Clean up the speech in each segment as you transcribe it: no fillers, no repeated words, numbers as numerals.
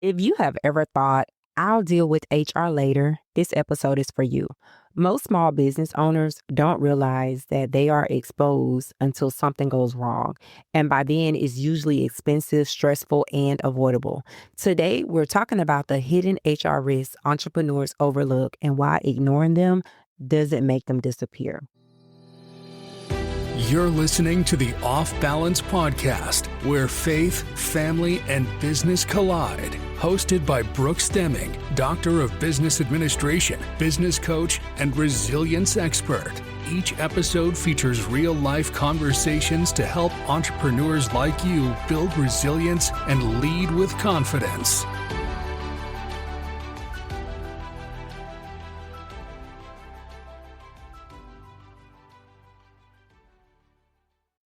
If you have ever thought, I'll deal with HR later, this episode is for you. Most small business owners don't realize that they are exposed until something goes wrong. And by then, it's usually expensive, stressful, and avoidable. Today, we're talking about the hidden HR risks entrepreneurs overlook and why ignoring them doesn't make them disappear. You're listening to the Off Balance Podcast, where faith, family, and business collide. Hosted by Brooks Deming, Doctor of Business Administration, business coach, and resilience expert. Each episode features real-life conversations to help entrepreneurs like you build resilience and lead with confidence.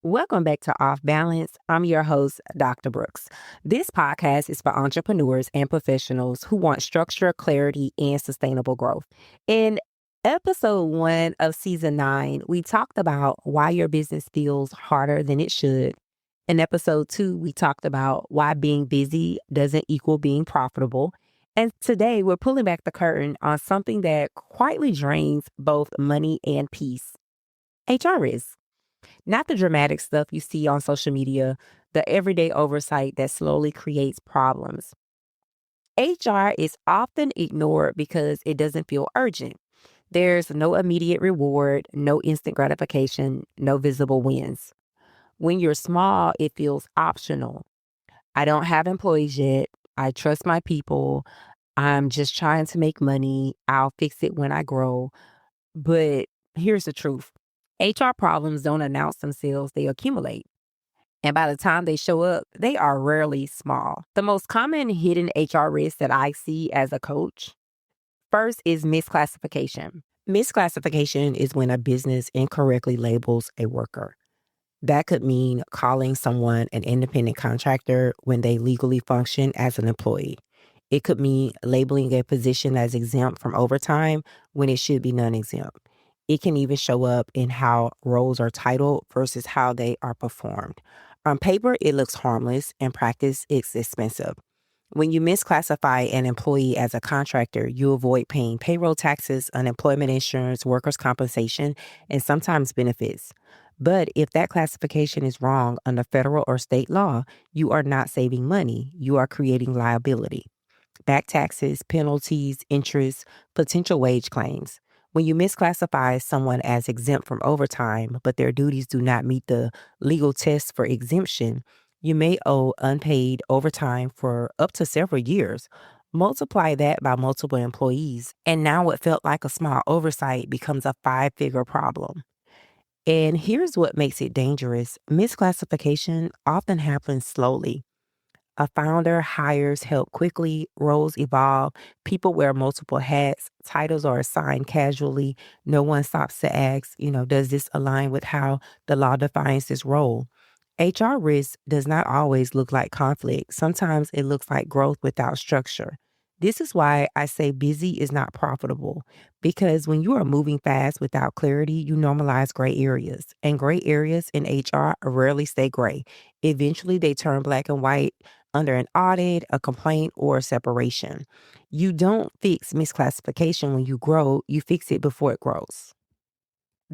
Welcome back to Off Balance. I'm your host, Dr. Brooks. This podcast is for entrepreneurs and professionals who want structure, clarity, and sustainable growth. In episode 1 of season 9, we talked about why your business feels harder than it should. In episode 2, we talked about why being busy doesn't equal being profitable. And today, we're pulling back the curtain on something that quietly drains both money and peace. HR risk. Not the dramatic stuff you see on social media, the everyday oversight that slowly creates problems. HR is often ignored because it doesn't feel urgent. There's no immediate reward, no instant gratification, no visible wins. When you're small, it feels optional. I don't have employees yet. I trust my people. I'm just trying to make money. I'll fix it when I grow. But here's the truth. HR problems don't announce themselves, they accumulate. And by the time they show up, they are rarely small. The most common hidden HR risk that I see as a coach, first is misclassification. Misclassification is when a business incorrectly labels a worker. That could mean calling someone an independent contractor when they legally function as an employee. It could mean labeling a position as exempt from overtime when it should be non-exempt. It can even show up in how roles are titled versus how they are performed. On paper, it looks harmless. In practice, it's expensive. When you misclassify an employee as a contractor, you avoid paying payroll taxes, unemployment insurance, workers' compensation, and sometimes benefits. But if that classification is wrong under federal or state law, you are not saving money. You are creating liability. Back taxes, penalties, interest, potential wage claims. When you misclassify someone as exempt from overtime, but their duties do not meet the legal test for exemption, you may owe unpaid overtime for up to several years. Multiply that by multiple employees, and now what felt like a small oversight becomes a 5-figure problem. And here's what makes it dangerous. Misclassification often happens slowly. A founder hires help quickly, roles evolve, people wear multiple hats, titles are assigned casually. No one stops to ask, does this align with how the law defines this role? HR risk does not always look like conflict. Sometimes it looks like growth without structure. This is why I say busy is not profitable, because when you are moving fast without clarity, you normalize gray areas. And gray areas in HR rarely stay gray. Eventually, they turn black and white under an audit, a complaint, or a separation. You don't fix misclassification when you grow, you fix it before it grows.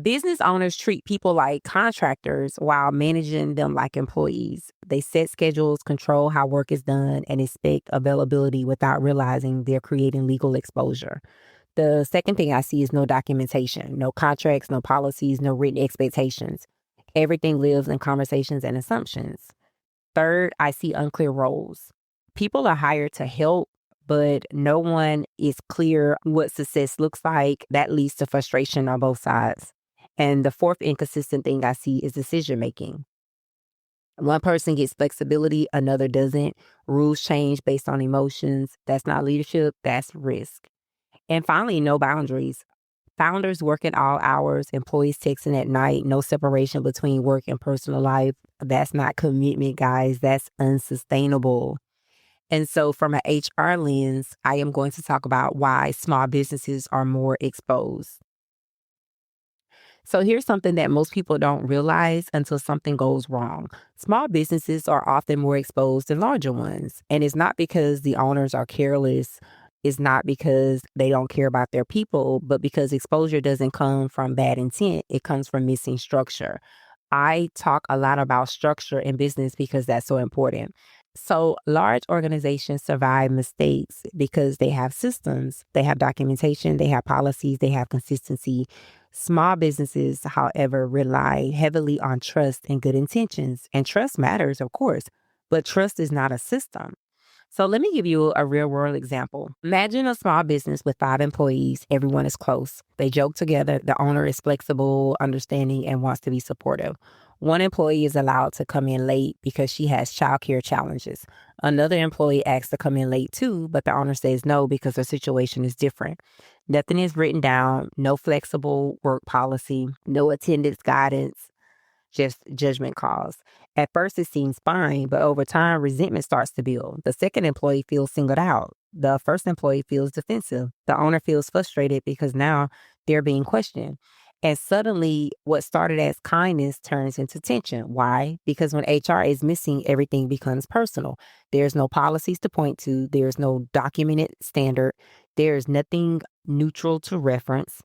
Business owners treat people like contractors while managing them like employees. They set schedules, control how work is done, and expect availability without realizing they're creating legal exposure. The second thing I see is no documentation, no contracts, no policies, no written expectations. Everything lives in conversations and assumptions. Third, I see unclear roles. People are hired to help, but no one is clear what success looks like. That leads to frustration on both sides. And the fourth inconsistent thing I see is decision making. One person gets flexibility, another doesn't. Rules change based on emotions. That's not leadership, that's risk. And finally, no boundaries. Founders work at all hours, employees texting at night, no separation between work and personal life. That's not commitment, guys. That's unsustainable. And so from an HR lens, I am going to talk about why small businesses are more exposed. So here's something that most people don't realize until something goes wrong. Small businesses are often more exposed than larger ones. And it's not because the owners are careless. It's not because they don't care about their people, but because exposure doesn't come from bad intent. It comes from missing structure. I talk a lot about structure in business because that's so important. So, large organizations survive mistakes because they have systems, they have documentation, they have policies, they have consistency. Small businesses, however, rely heavily on trust and good intentions. And trust matters, of course, but trust is not a system. So let me give you a real world example. Imagine a small business with 5 employees. Everyone is close. They joke together. The owner is flexible, understanding, and wants to be supportive. One employee is allowed to come in late because she has childcare challenges. Another employee asks to come in late too, but the owner says no because her situation is different. Nothing is written down, no flexible work policy, no attendance guidance, just judgment calls. At first, it seems fine, but over time, resentment starts to build. The second employee feels singled out. The first employee feels defensive. The owner feels frustrated because now they're being questioned. And suddenly, what started as kindness turns into tension. Why? Because when HR is missing, everything becomes personal. There's no policies to point to, there's no documented standard, there's nothing neutral to reference.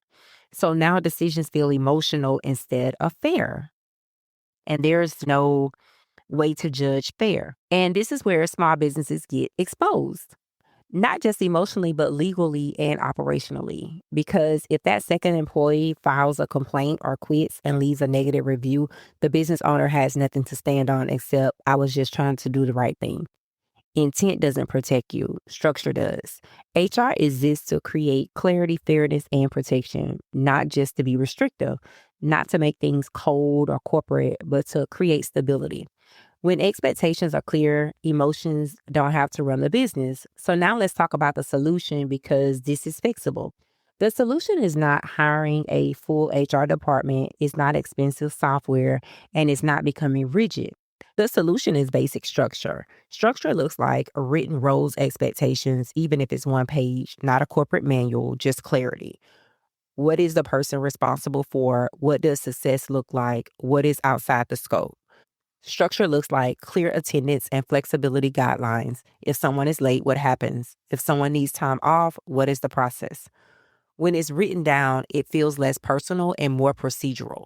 So now decisions feel emotional instead of fair. And there's no way to judge fair. And this is where small businesses get exposed, not just emotionally, but legally and operationally. Because if that second employee files a complaint or quits and leaves a negative review, the business owner has nothing to stand on except I was just trying to do the right thing. Intent doesn't protect you, structure does. HR exists to create clarity, fairness, and protection, not just to be restrictive, not to make things cold or corporate, but to create stability. When expectations are clear, emotions don't have to run the business. So now let's talk about the solution because this is fixable. The solution is not hiring a full HR department, it's not expensive software, and it's not becoming rigid. The solution is basic structure. Structure looks like written roles expectations, even if it's one page, not a corporate manual, just clarity. What is the person responsible for? What does success look like? What is outside the scope? Structure looks like clear attendance and flexibility guidelines. If someone is late, what happens? If someone needs time off, what is the process? When it's written down, it feels less personal and more procedural.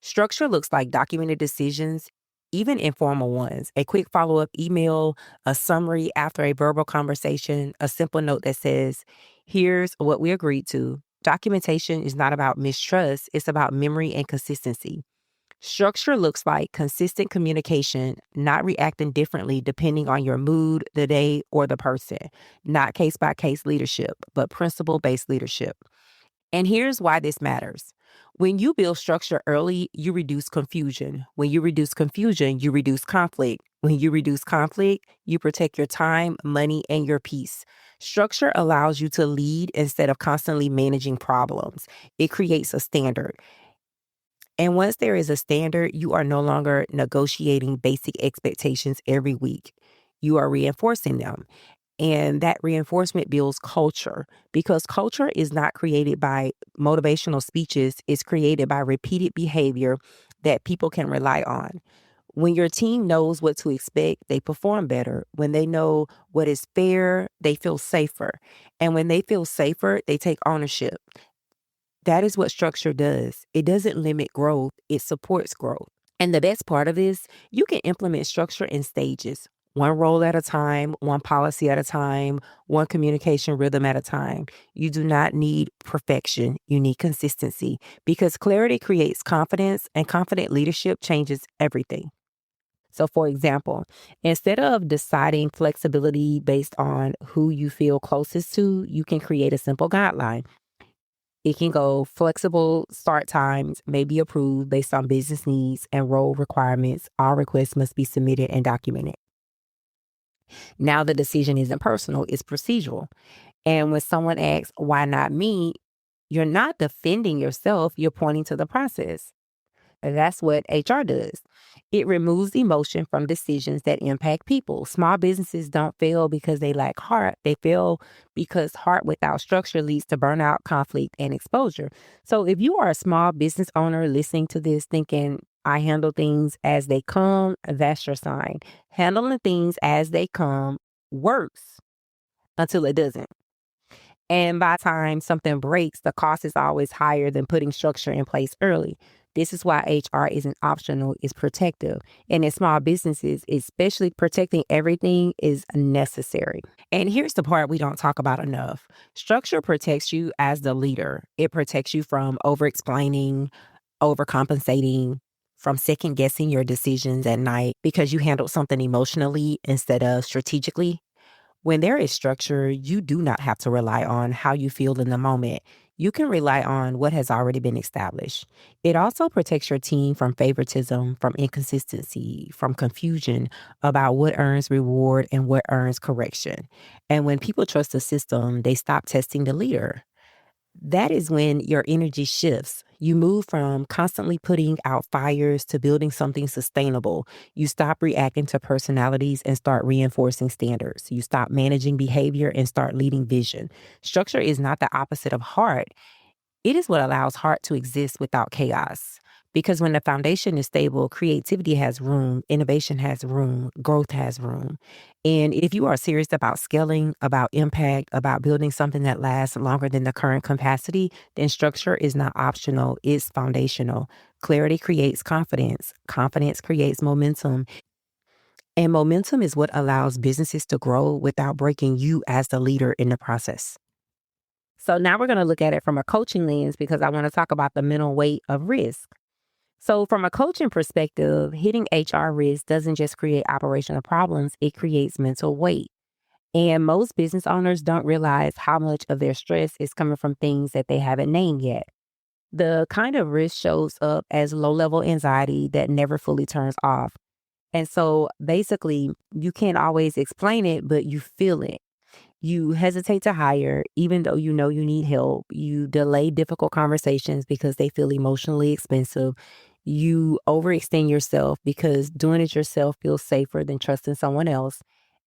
Structure looks like documented decisions, even informal ones, a quick follow up email, a summary after a verbal conversation, a simple note that says, here's what we agreed to. Documentation is not about mistrust, it's about memory and consistency. Structure looks like consistent communication, not reacting differently depending on your mood, the day, or the person. Not case by case leadership, but principle based leadership. And here's why this matters. When you build structure early, you reduce confusion. When you reduce confusion, you reduce conflict. When you reduce conflict, you protect your time, money, and your peace. Structure allows you to lead instead of constantly managing problems. It creates a standard. And once there is a standard, you are no longer negotiating basic expectations every week. You are reinforcing them. And that reinforcement builds culture because culture is not created by motivational speeches, it's created by repeated behavior that people can rely on. When your team knows what to expect, they perform better. When they know what is fair, they feel safer. And when they feel safer, they take ownership. That is what structure does. It doesn't limit growth, it supports growth. And the best part of this, you can implement structure in stages, one role at a time, one policy at a time, one communication rhythm at a time. You do not need perfection. You need consistency because clarity creates confidence and confident leadership changes everything. So, for example, instead of deciding flexibility based on who you feel closest to, you can create a simple guideline. It can go flexible start times may be approved based on business needs and role requirements. All requests must be submitted and documented. Now the decision isn't personal, it's procedural. And when someone asks, why not me? You're not defending yourself, you're pointing to the process. That's what HR does. It removes emotion from decisions that impact people. Small businesses don't fail because they lack heart. They fail because heart without structure leads to burnout, conflict, and exposure. So if you are a small business owner listening to this thinking, I handle things as they come, that's your sign. Handling things as they come works until it doesn't. And by the time something breaks, the cost is always higher than putting structure in place early. This is why HR isn't optional, it's protective. And in small businesses, especially protecting everything is necessary. And here's the part we don't talk about enough. Structure protects you as the leader. It protects you from over explaining, overcompensating, from second guessing your decisions at night because you handled something emotionally instead of strategically. When there is structure, you do not have to rely on how you feel in the moment. You can rely on what has already been established. It also protects your team from favoritism, from inconsistency, from confusion about what earns reward and what earns correction. And when people trust the system, they stop testing the leader. That is when your energy shifts. You move from constantly putting out fires to building something sustainable. You stop reacting to personalities and start reinforcing standards. You stop managing behavior and start leading vision. Structure is not the opposite of heart. It is what allows heart to exist without chaos. Because when the foundation is stable, creativity has room, innovation has room, growth has room. And if you are serious about scaling, about impact, about building something that lasts longer than the current capacity, then structure is not optional, it's foundational. Clarity creates confidence, confidence creates momentum, and momentum is what allows businesses to grow without breaking you as the leader in the process. So now we're going to look at it from a coaching lens because I want to talk about the mental weight of risk. So, from a coaching perspective, hitting HR risk doesn't just create operational problems, it creates mental weight. And most business owners don't realize how much of their stress is coming from things that they haven't named yet. The kind of risk shows up as low level anxiety that never fully turns off. And so basically, you can't always explain it, but you feel it. You hesitate to hire, even though you know you need help. You delay difficult conversations because they feel emotionally expensive. You overextend yourself because doing it yourself feels safer than trusting someone else.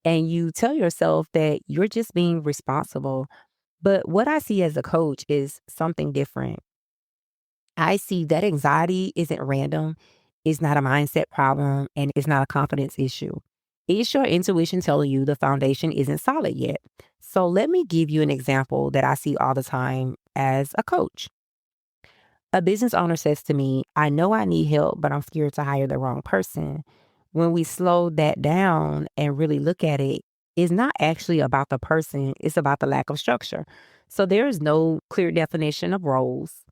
And you tell yourself that you're just being responsible. But what I see as a coach is something different. I see that anxiety isn't random, it's not a mindset problem, and it's not a confidence issue. It's your intuition telling you the foundation isn't solid yet. So let me give you an example that I see all the time as a coach. A business owner says to me, I know I need help, but I'm scared to hire the wrong person. When we slow that down and really look at it, it's not actually about the person, it's about the lack of structure. So there is no clear definition of roles,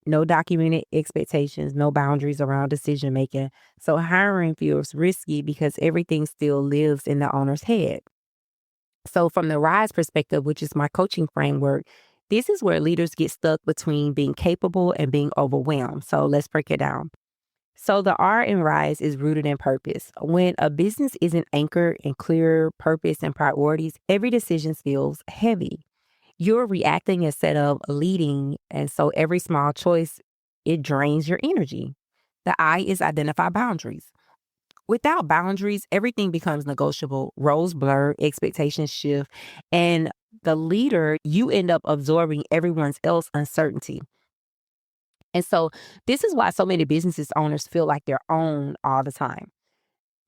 no documented expectations, no boundaries around decision making. So hiring feels risky because everything still lives in the owner's head. So, from the RISE perspective, which is my coaching framework, this is where leaders get stuck between being capable and being overwhelmed. So, let's break it down. So, the R in RISE is rooted in purpose. When a business isn't anchored in clear purpose and priorities, every decision feels heavy. You're reacting instead of leading. And so, every small choice, it drains your energy. The I is identify boundaries. Without boundaries, everything becomes negotiable. Roles blur, expectations shift, and the leader, you end up absorbing everyone's else uncertainty. And so this is why so many businesses owners feel like they're owned all the time.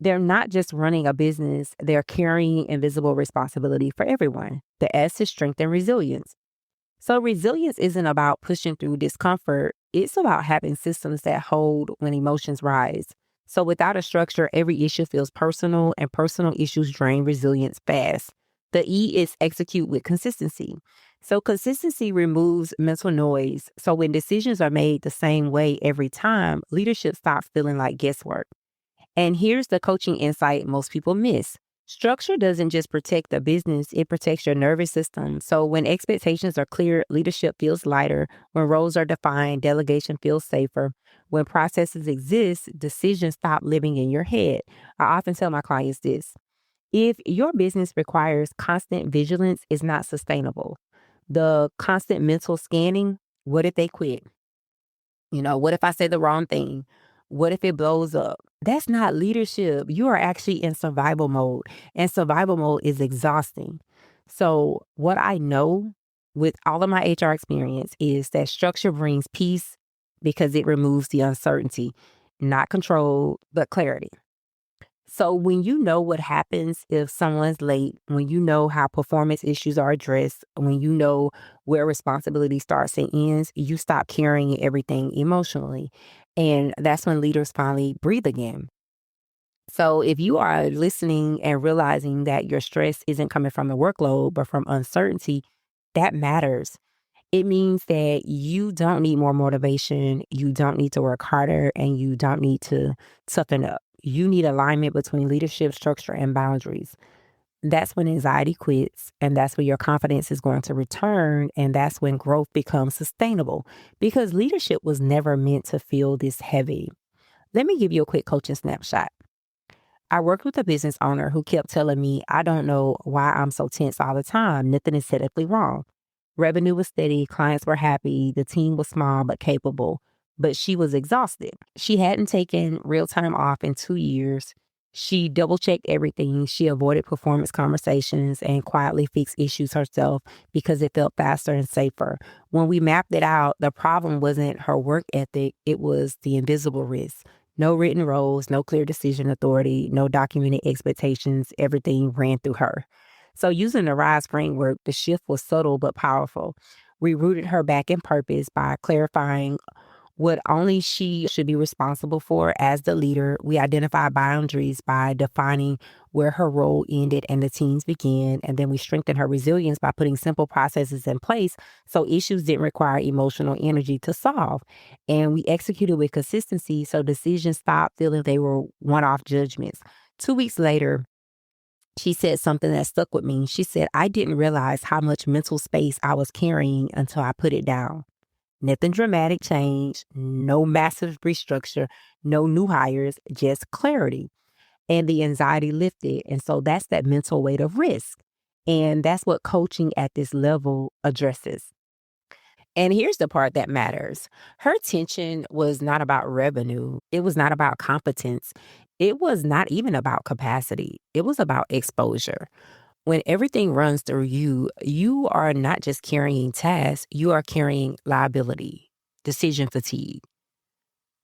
They're not just running a business, they're carrying invisible responsibility for everyone. The S is strength and resilience. So resilience isn't about pushing through discomfort. It's about having systems that hold when emotions rise. So without a structure, every issue feels personal and personal issues drain resilience fast. The E is execute with consistency. So consistency removes mental noise. So when decisions are made the same way every time, leadership stops feeling like guesswork. And here's the coaching insight most people miss. Structure doesn't just protect the business, it protects your nervous system. So when expectations are clear, leadership feels lighter. When roles are defined, delegation feels safer. When processes exist, decisions stop living in your head. I often tell my clients this. If your business requires constant vigilance, it's not sustainable. The constant mental scanning, what if they quit? What if I say the wrong thing? What if it blows up? That's not leadership. You are actually in survival mode, and survival mode is exhausting. So, what I know with all of my HR experience is that structure brings peace because it removes the uncertainty, not control, but clarity. So, when you know what happens if someone's late, when you know how performance issues are addressed, when you know where responsibility starts and ends, you stop carrying everything emotionally. And that's when leaders finally breathe again. So, if you are listening and realizing that your stress isn't coming from the workload, but from uncertainty, that matters. It means that you don't need more motivation, you don't need to work harder, and you don't need to toughen up. You need alignment between leadership, structure, and boundaries. That's when anxiety quits, and that's when your confidence is going to return, and that's when growth becomes sustainable because leadership was never meant to feel this heavy. Let me give you a quick coaching snapshot. I worked with a business owner who kept telling me, I don't know why I'm so tense all the time. Nothing is technically wrong. Revenue was steady, clients were happy, the team was small but capable, but she was exhausted. She hadn't taken real time off in 2 years. She double checked everything. She avoided performance conversations and quietly fixed issues herself because it felt faster and safer. When we mapped it out, the problem wasn't her work ethic, it was the invisible risk. No written roles, no clear decision authority, no documented expectations. Everything ran through her. So, using the RISE framework, the shift was subtle but powerful. We rooted her back in purpose by clarifying what only she should be responsible for as the leader. We identified boundaries by defining where her role ended and the team's began. And then we strengthened her resilience by putting simple processes in place so issues didn't require emotional energy to solve. And we executed with consistency so decisions stopped feeling they were one off judgments. 2 weeks later, she said something that stuck with me. She said, I didn't realize how much mental space I was carrying until I put it down. Nothing dramatic change, no massive restructure, no new hires, just clarity. And the anxiety lifted. And so that's that mental weight of risk. And that's what coaching at this level addresses. And here's the part that matters. Her tension was not about revenue. It was not about competence. It was not even about capacity. It was about exposure. When everything runs through you, you are not just carrying tasks, you are carrying liability, decision fatigue,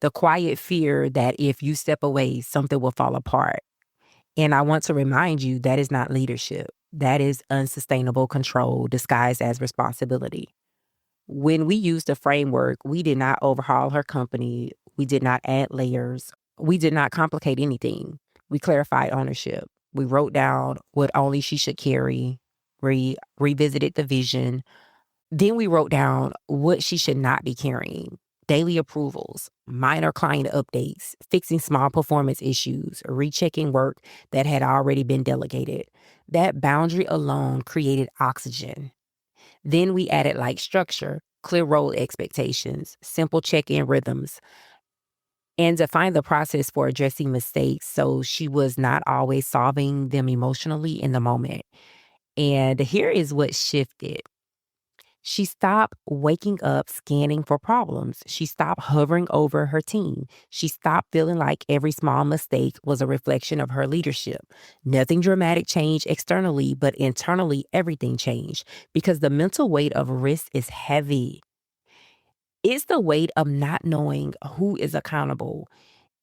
the quiet fear that if you step away, something will fall apart. And I want to remind you that is not leadership. That is unsustainable control disguised as responsibility. When we used the framework, we did not overhaul her company. We did not add layers. We did not complicate anything. We clarified ownership. We wrote down what only she should carry. We revisited the vision. Then we wrote down what she should not be carrying. Daily approvals, minor client updates, fixing small performance issues, rechecking work that had already been delegated. That boundary alone created oxygen. Then we added like structure, clear role expectations, simple check-in rhythms, and defined the process for addressing mistakes so she was not always solving them emotionally in the moment. And here is what shifted. She stopped waking up scanning for problems. She stopped hovering over her team. She stopped feeling like every small mistake was a reflection of her leadership. Nothing dramatic changed externally, but internally, everything changed because the mental weight of risk is heavy. It's the weight of not knowing who is accountable.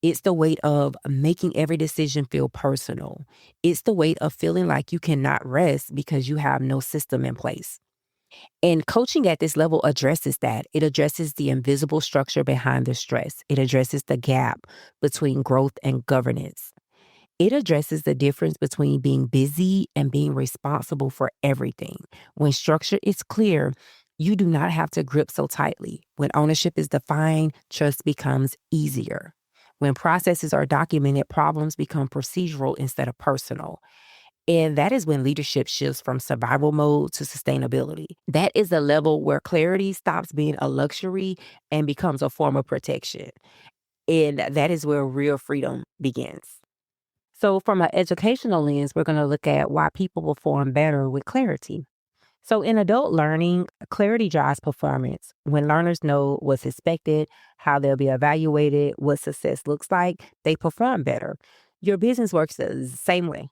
It's the weight of making every decision feel personal. It's the weight of feeling like you cannot rest because you have no system in place. And coaching at this level addresses that. It addresses the invisible structure behind the stress. It addresses the gap between growth and governance. It addresses the difference between being busy and being responsible for everything. When structure is clear, you do not have to grip so tightly. When ownership is defined, trust becomes easier. When processes are documented, problems become procedural instead of personal. And that is when leadership shifts from survival mode to sustainability. That is the level where clarity stops being a luxury and becomes a form of protection. And that is where real freedom begins. So, from an educational lens, we're going to look at why people perform better with clarity. So, in adult learning, clarity drives performance. When learners know what's expected, how they'll be evaluated, what success looks like, they perform better. Your business works the same way.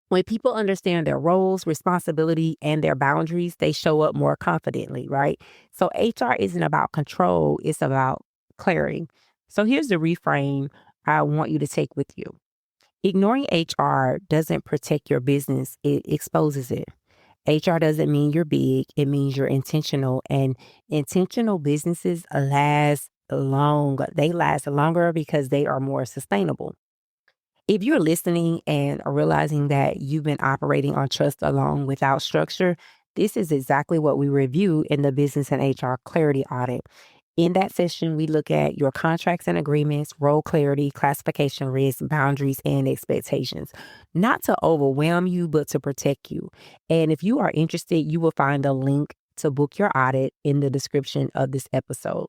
When people understand their roles, responsibility, and their boundaries, they show up more confidently, right? So, HR isn't about control, it's about clarity. So, here's the reframe I want you to take with you. Ignoring HR doesn't protect your business, it exposes it. HR doesn't mean you're big, it means you're intentional. And intentional businesses last long. They last longer because they are more sustainable. If you're listening and are realizing that you've been operating on trust alone without structure, this is exactly what we review in the Business and HR Clarity Audit. In that session, we look at your contracts and agreements, role clarity, classification risks, boundaries, and expectations, not to overwhelm you, but to protect you. And if you are interested, you will find a link to book your audit in the description of this episode.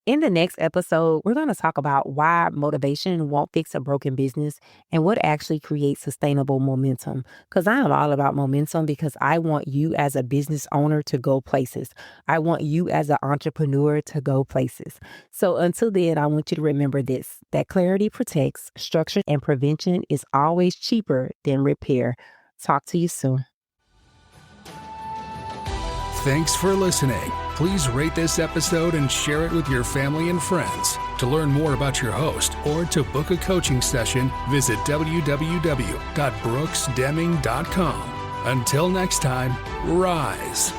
In the next episode, we're going to talk about why motivation won't fix a broken business and what actually creates sustainable momentum. Because I am all about momentum because I want you as a business owner to go places. I want you as an entrepreneur to go places. So until then, I want you to remember this, that clarity protects, structure and prevention is always cheaper than repair. Talk to you soon. Thanks for listening. Please rate this episode and share it with your family and friends. To learn more about your host or to book a coaching session, visit www.brooksdeming.com. Until next time, rise.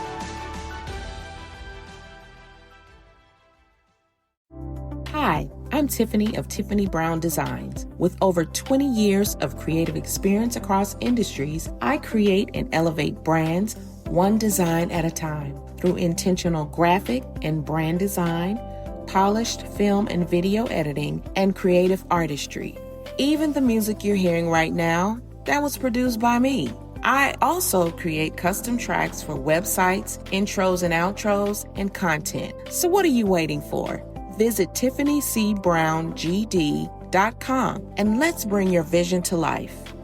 Hi, I'm Tiffany of Tiffany Brown Designs. With over 20 years of creative experience across industries, I create and elevate brands one design at a time through intentional graphic and brand design, polished film and video editing, and creative artistry. Even the music you're hearing right now, that was produced by me. I also create custom tracks for websites, intros and outros, and content. So what are you waiting for? Visit TiffanyCBrownGD.com and let's bring your vision to life.